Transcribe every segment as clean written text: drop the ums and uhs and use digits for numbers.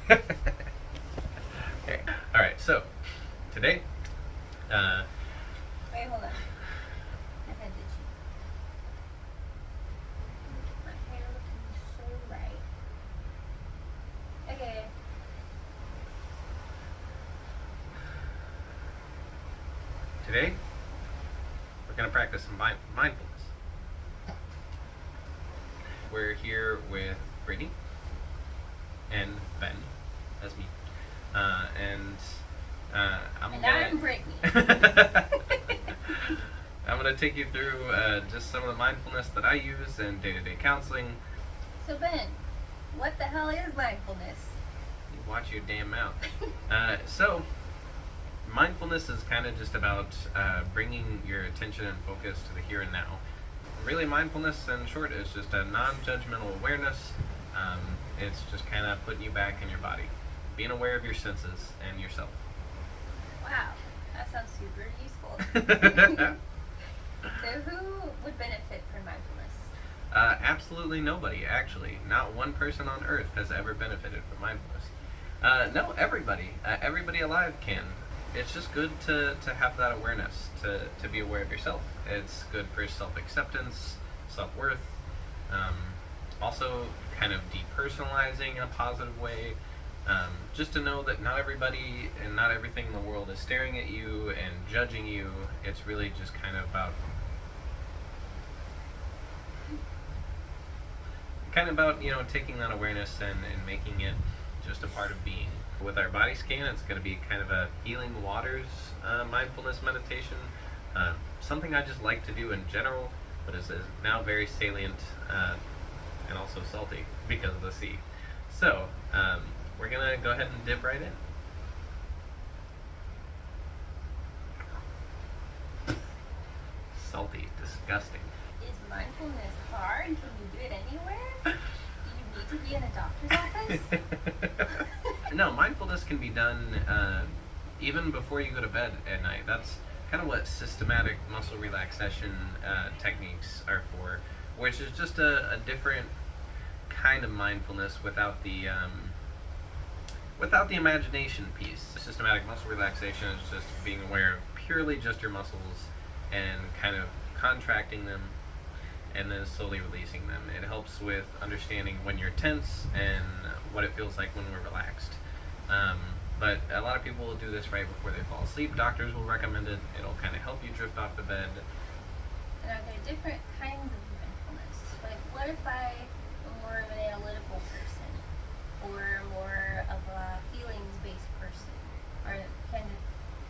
Okay. All right. So today, Wait, hold on. I've had the cheek. My hair looking so right. Okay. today we're gonna practice some mindfulness. We're here with Brittany and Ben, that's me, and I'm Brittany. I'm gonna take you through just some of the mindfulness that I use in day-to-day counseling. So Ben, what the hell is mindfulness? You watch your damn mouth. So mindfulness is kind of just about bringing your attention and focus to the here and now. Really, mindfulness, in short, is just a non-judgmental awareness. It's just kind of putting you back in your body, being aware of your senses and yourself. Wow, that sounds super useful. So who would benefit from mindfulness? Absolutely nobody, actually. Not one person on earth has ever benefited from mindfulness. No, everybody. Everybody alive can. It's just good to have that awareness, to be aware of yourself. It's good for self-acceptance, self-worth, also kind of depersonalizing in a positive way. Just to know that not everybody and not everything in the world is staring at you and judging you. It's really just kind of about taking that awareness and making it just a part of being. With our body scan, it's going to be kind of a healing waters mindfulness meditation. Something I just like to do in general, but is now very salient and also salty because of the sea. So we're going to go ahead and dip right in. Salty, disgusting. Is mindfulness hard? Can you do it anywhere? Do you need to be in a doctor's office? No, mindfulness can be done even before you go to bed at night. That's kind of what systematic muscle relaxation techniques are for, which is just a different kind of mindfulness without the imagination piece. Systematic muscle relaxation is just being aware of purely just your muscles and kind of contracting them and then slowly releasing them. It helps with understanding when you're tense and what it feels like when we're relaxed. But a lot of people will do this right before they fall asleep. Doctors will recommend it. It'll kind of help you drift off the bed. And are there different kinds of mindfulness? Like, what if I am more of an analytical person or more of a feelings-based person? Or can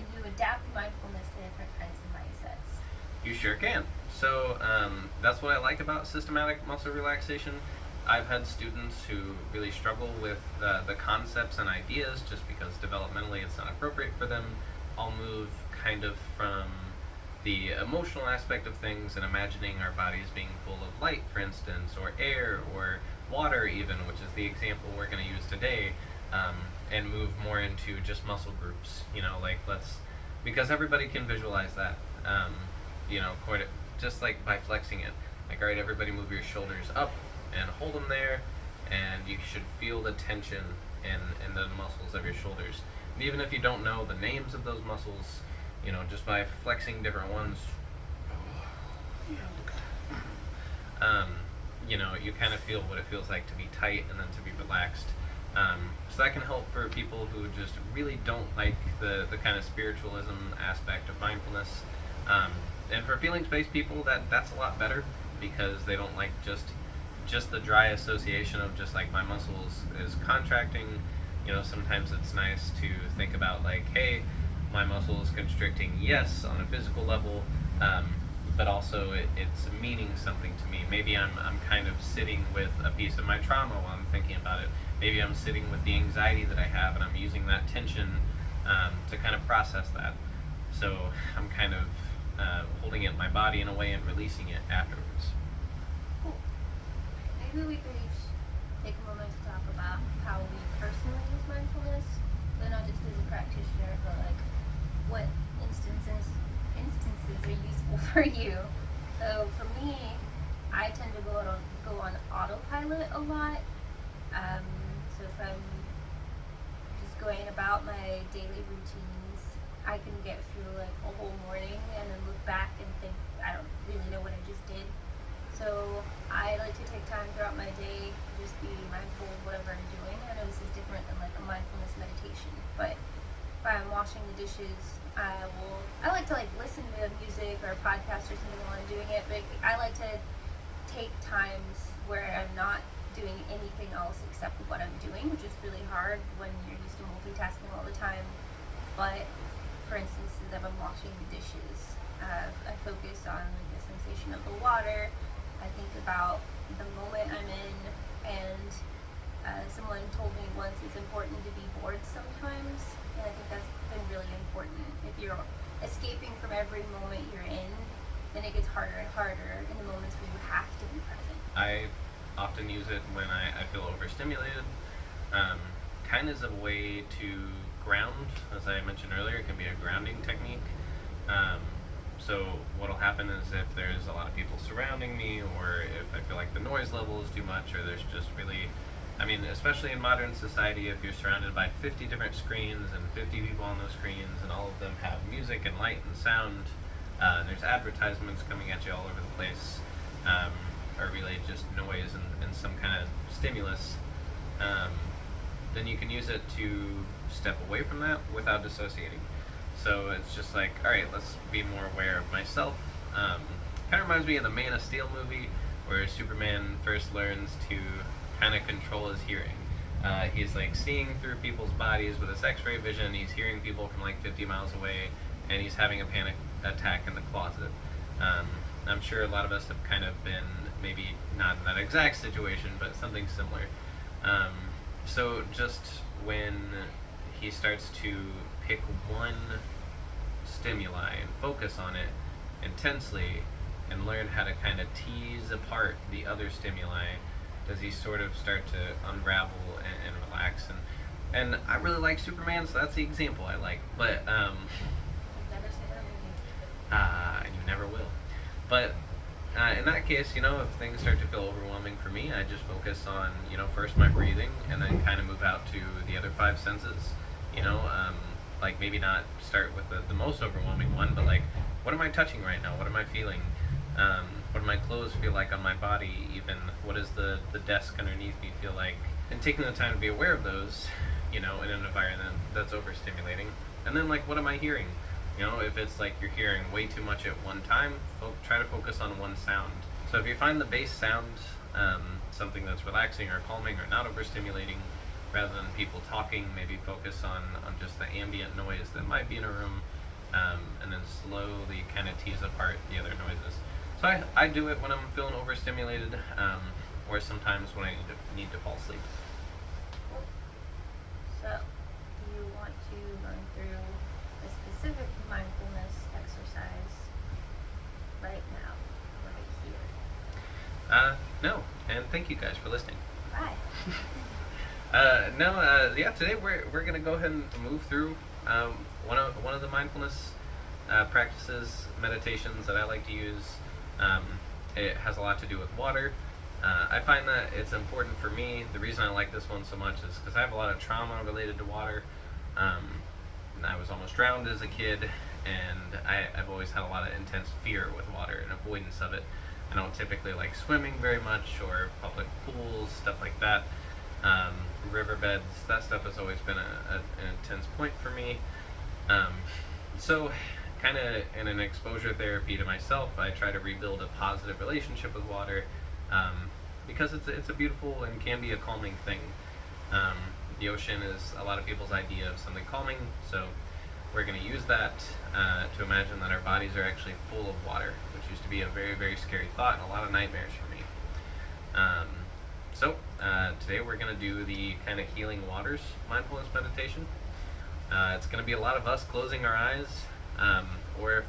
you adapt mindfulness to different kinds of mindsets? You sure can. So that's what I like about systematic muscle relaxation. I've had students who really struggle with the concepts and ideas just because developmentally it's not appropriate for them. I'll move kind of from the emotional aspect of things and imagining our bodies being full of light, for instance, or air, or water even, which is the example we're going to use today, and move more into just muscle groups, because everybody can visualize that, just like by flexing it. Like, all right, everybody move your shoulders up and hold them there, and you should feel the tension in the muscles of your shoulders. And even if you don't know the names of those muscles, just by flexing different ones, you kind of feel what it feels like to be tight and then to be relaxed. So that can help for people who just really don't like the kind of spiritualism aspect of mindfulness. And for feelings-based people, that's a lot better because they don't like just the dry association of just like my muscles is contracting. Sometimes it's nice to think about like, hey, my muscle is constricting, yes, on a physical level, but also it's meaning something to me. Maybe I'm kind of sitting with a piece of my trauma while I'm thinking about it. Maybe I'm sitting with the anxiety that I have and I'm using that tension to kind of process that. So I'm kind of holding it in my body in a way and releasing it afterwards. Cool. Maybe we could each take a moment to talk about how we personally use mindfulness, but not just as a practitioner, but like what instances are useful for you. So for me, I tend to go on autopilot a lot. So if I'm going about my daily routines, I can get through like a whole morning and then look back and think I don't really know what I just did. So I like to take time throughout my day to just be mindful of whatever I'm doing. I know this is different than like a mindfulness meditation, but if I'm washing the dishes, I like to like listen to music or a podcast or something while I'm doing it, but I like to take times where I'm not doing anything else except what I'm doing, which is really hard when you're used to multitasking all the time. But for instance, as I'm washing the dishes, I focus on like, the sensation of the water. I think about the moment I'm in, and someone told me once it's important to be bored sometimes, and I think that's been really important. If you're escaping from every moment you're in, then it gets harder and harder in the moments where you have to be present. I often use it when I feel overstimulated, kind of as a way to ground. As I mentioned earlier, it can be a grounding technique. So what'll happen is if there's a lot of people surrounding me, or if I feel like the noise level is too much, or there's just really, especially in modern society, if you're surrounded by 50 different screens and 50 people on those screens, and all of them have music and light and sound, there's advertisements coming at you all over the place, or really just noise and some kind of stimulus, then you can use it to step away from that without dissociating. So it's just like, all right, let's be more aware of myself. Kind of reminds me of the Man of Steel movie, where Superman first learns to kind of control his hearing. He's like seeing through people's bodies with his X-ray vision. He's hearing people from like 50 miles away, and he's having a panic attack in the closet. I'm sure a lot of us have kind of been, maybe not in that exact situation, but something similar. So just when he starts to pick one stimuli and focus on it intensely and learn how to kind of tease apart the other stimuli, does he sort of start to unravel and relax. And I really like Superman, so that's the example I like. But I've never seen that movie. and you never will. But in that case, if things start to feel overwhelming for me, I just focus on, first my breathing, and then kind of move out to the other 5 senses. Like maybe not start with the most overwhelming one, but like, what am I touching right now? What am I feeling? What do my clothes feel like on my body? Even what does the desk underneath me feel like? And taking the time to be aware of those, in an environment that's overstimulating. And then like, what am I hearing? If it's like you're hearing way too much at one time, try to focus on one sound. So if you find the bass sound something that's relaxing or calming or not overstimulating, rather than people talking, maybe focus on just the ambient noise that might be in a room, and then slowly kind of tease apart the other noises. So I do it when I'm feeling overstimulated, or sometimes when I need to fall asleep. So, do you want to run through a specific mindfulness exercise right now, right here? No, and thank you guys for listening. Bye. Today we're gonna go ahead and move through one of the mindfulness practices, meditations that I like to use. It has a lot to do with water. I find that it's important for me. The reason I like this one so much is because I have a lot of trauma related to water. I was almost drowned as a kid, and I've always had a lot of intense fear with water and avoidance of it. I don't typically like swimming very much, or public pools, stuff like that. Riverbeds, that stuff has always been an intense point for me. So kind of in an exposure therapy to myself, I try to rebuild a positive relationship with water, because it's a beautiful and can be a calming thing. The ocean is a lot of people's idea of something calming, so we're going to use that to imagine that our bodies are actually full of water, which used to be a very, very scary thought and a lot of nightmares for me. So today we're going to do the kind of healing waters mindfulness meditation. It's going to be a lot of us closing our eyes, or if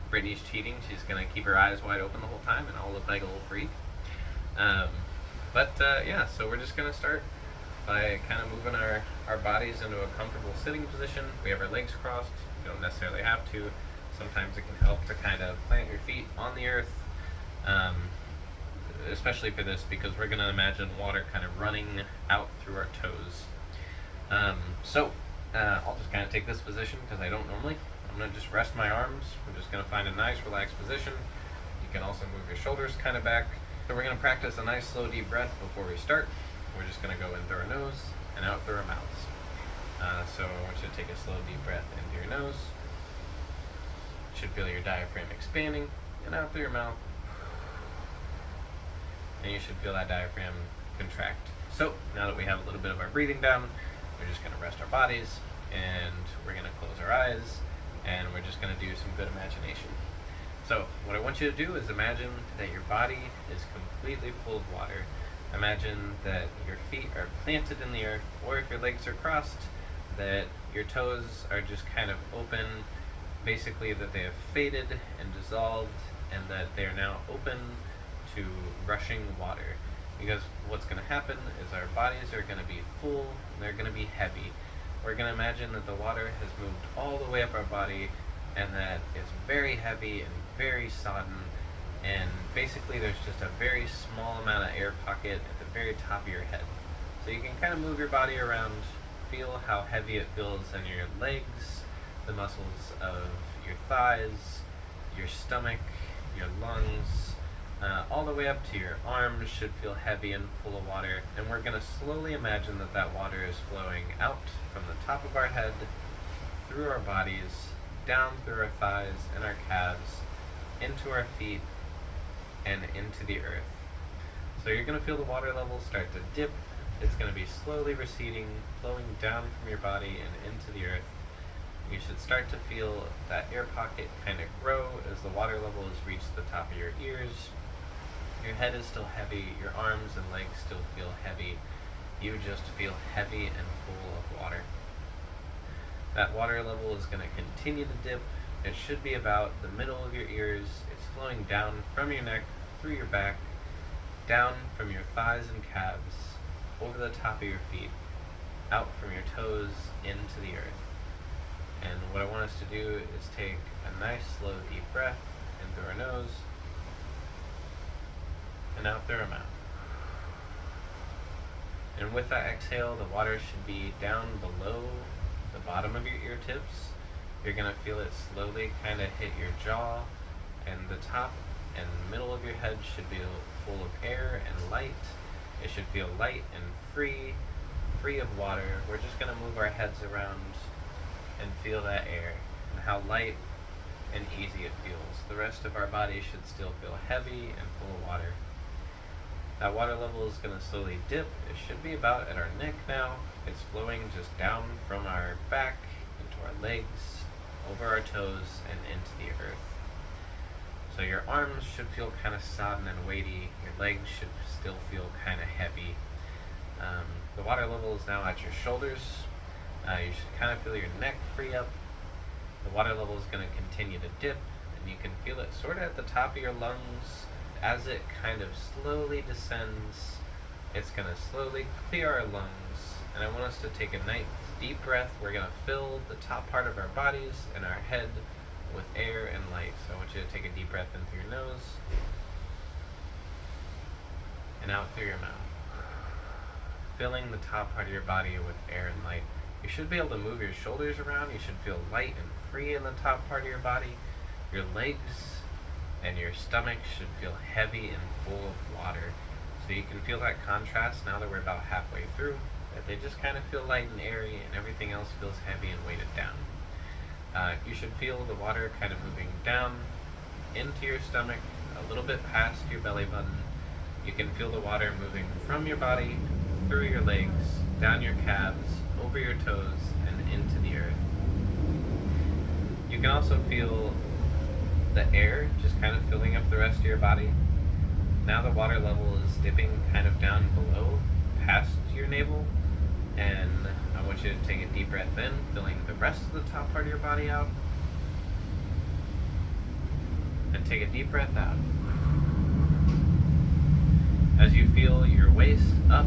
Brittany's cheating, she's going to keep her eyes wide open the whole time, and I'll look like a little freak. So we're just going to start by kind of moving our bodies into a comfortable sitting position. We have our legs crossed. You don't necessarily have to. Sometimes it can help to kind of plant your feet on the earth, especially for this, because we're going to imagine water kind of running out through our toes. I'll just kind of take this position because I don't normally. I'm going to just rest my arms. We're just going to find a nice relaxed position. You can also move your shoulders kind of back. So we're going to practice a nice slow deep breath before we start. We're just going to go in through our nose and out through our mouths. So I want you to take a slow deep breath in through your nose. You should feel your diaphragm expanding, and out through your mouth. And you should feel that diaphragm contract. So now that we have a little bit of our breathing down, we're just going to rest our bodies, and we're going to close our eyes, and we're just going to do some good imagination. So what I want you to do is imagine that your body is completely full of water. Imagine that your feet are planted in the earth, or if your legs are crossed, that your toes are just kind of open, basically that they have faded and dissolved, and that they are now open to rushing water. Because what's going to happen is our bodies are going to be full, and they're going to be heavy. We're going to imagine that the water has moved all the way up our body, and that it's very heavy and very sodden, and basically there's just a very small amount of air pocket at the very top of your head. So you can kind of move your body around, feel how heavy it feels in your legs, the muscles of your thighs, your stomach, your lungs, all the way up to your arms should feel heavy and full of water. And we're going to slowly imagine that that water is flowing out from the top of our head, through our bodies, down through our thighs and our calves, into our feet, and into the earth. So you're going to feel the water level start to dip. It's going to be slowly receding, flowing down from your body and into the earth. You should start to feel that air pocket kind of grow as the water level has reached the top of your ears. Your head is still heavy, your arms and legs still feel heavy. You just feel heavy and full of water. That water level is going to continue to dip. It should be about the middle of your ears. It's flowing down from your neck, through your back, down from your thighs and calves, over the top of your feet, out from your toes into the earth. And what I want us to do is take a nice slow deep breath in through our nose and out through our mouth. And with that exhale, the water should be down below the bottom of your ear tips. You're going to feel it slowly kind of hit your jaw, and the top and middle of your head should feel full of air and light. It should feel light and free of water. We're just going to move our heads around and feel that air and how light and easy it feels. The rest of our body should still feel heavy and full of water. That water level is going to slowly dip. It should be about at our neck now. It's flowing just down from our back into our legs, over our toes, and into the earth. So your arms should feel kind of sodden and weighty. Your legs should still feel kind of heavy. The water level is now at your shoulders. You should kind of feel your neck free up. The water level is going to continue to dip, and you can feel it sort of at the top of your lungs. As it kind of slowly descends, it's going to slowly clear our lungs. And I want us to take a nice deep breath. We're going to fill the top part of our bodies and our head with air and light. So I want you to take a deep breath in through your nose and out through your mouth, filling the top part of your body with air and light. You should be able to move your shoulders around. You should feel light and free in the top part of your body. Your legs and your stomach should feel heavy and full of water. So you can feel that contrast now that we're about halfway through, that they just kind of feel light and airy, and everything else feels heavy and weighted down. You should feel the water kind of moving down into your stomach, a little bit past your belly button. You can feel the water moving from your body, through your legs, down your calves, over your toes, and into the earth. You can also feel the air just kind of filling up the rest of your body. Now the water level is dipping kind of down below, past your navel, and I want you to take a deep breath in, filling the rest of the top part of your body out, and take a deep breath out. As you feel your waist up,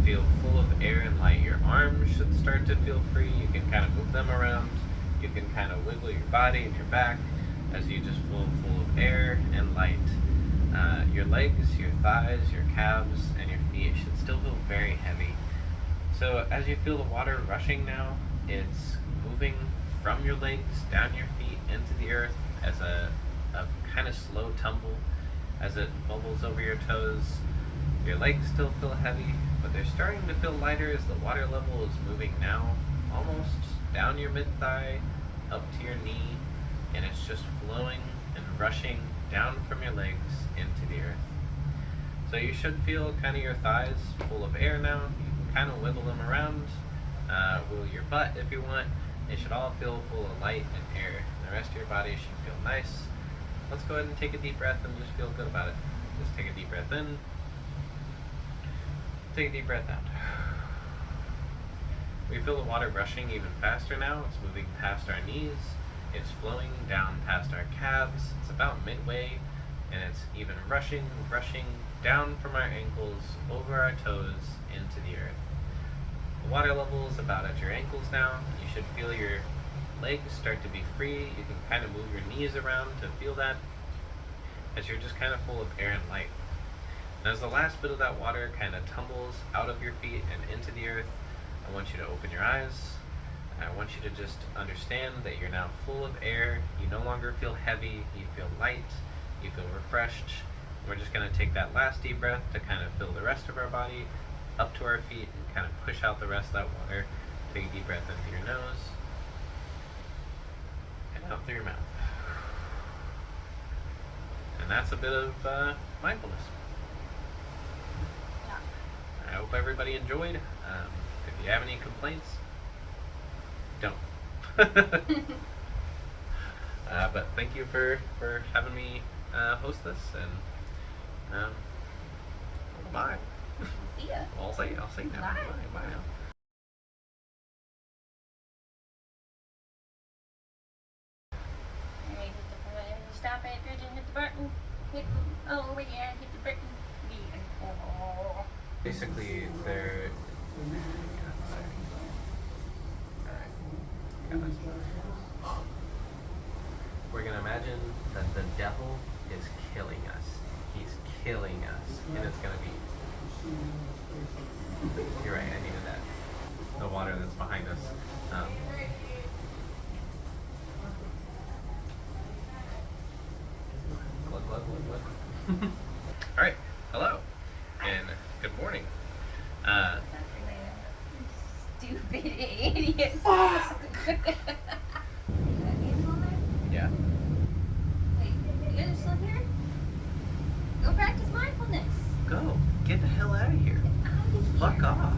feel full of air and light. Your arms should start to feel free. You can kind of move them around. You can kind of wiggle your body and your back as you just feel full of air and light. Your legs, your thighs, your calves, and your feet should still feel very heavy. So as you feel the water rushing now, It's moving from your legs, down your feet, into the earth as a kind of slow tumble as it bubbles over your toes. Your legs still feel heavy, but they're starting to feel lighter as the water level is moving now almost down your mid-thigh, up to your knee, and it's just flowing and rushing down from your legs into the earth. So you should feel kind of your thighs full of air now. You can kind of wiggle them around, wiggle your butt if you want. It should all feel full of light and air. The rest of your body should feel nice. Let's go ahead and take a deep breath and just feel good about it. Just take a deep breath in. Take a deep breath out. We feel the water rushing even faster now. It's moving past our knees. It's flowing down past our calves. It's about midway, and it's even rushing down from our ankles, over our toes, into the earth. The water level is about at your ankles now. You should feel your legs start to be free. You can kind of move your knees around to feel that, as you're just kind of full of air and light. And as the last bit of that water kind of tumbles out of your feet and into the earth, I want you to open your eyes. I want you to just understand that you're now full of air. You no longer feel heavy. You feel light. You feel refreshed. We're just going to take that last deep breath to kind of fill the rest of our body up to our feet and kind of push out the rest of that water. Take a deep breath in through your nose and out through your mouth. And that's a bit of mindfulness. Yeah. I hope everybody enjoyed. If you have any complaints, don't. But thank you for having me host this, and bye. See ya. I'll say now. Bye. Bye now. Alright, stop it, Bridget, hit the button. Over here, hit the button. Oh. Basically, they're. We're gonna imagine that the devil is killing us. He's killing us, and it's gonna be. You're right. I needed that. The water that's behind us. Glug, glug, glug, glug. All right. Hello, and good morning. Stupid idiot. Yeah. Wait, you guys are still here? Go practice mindfulness. Go. Get the hell out of here. Get out of here. Fuck off.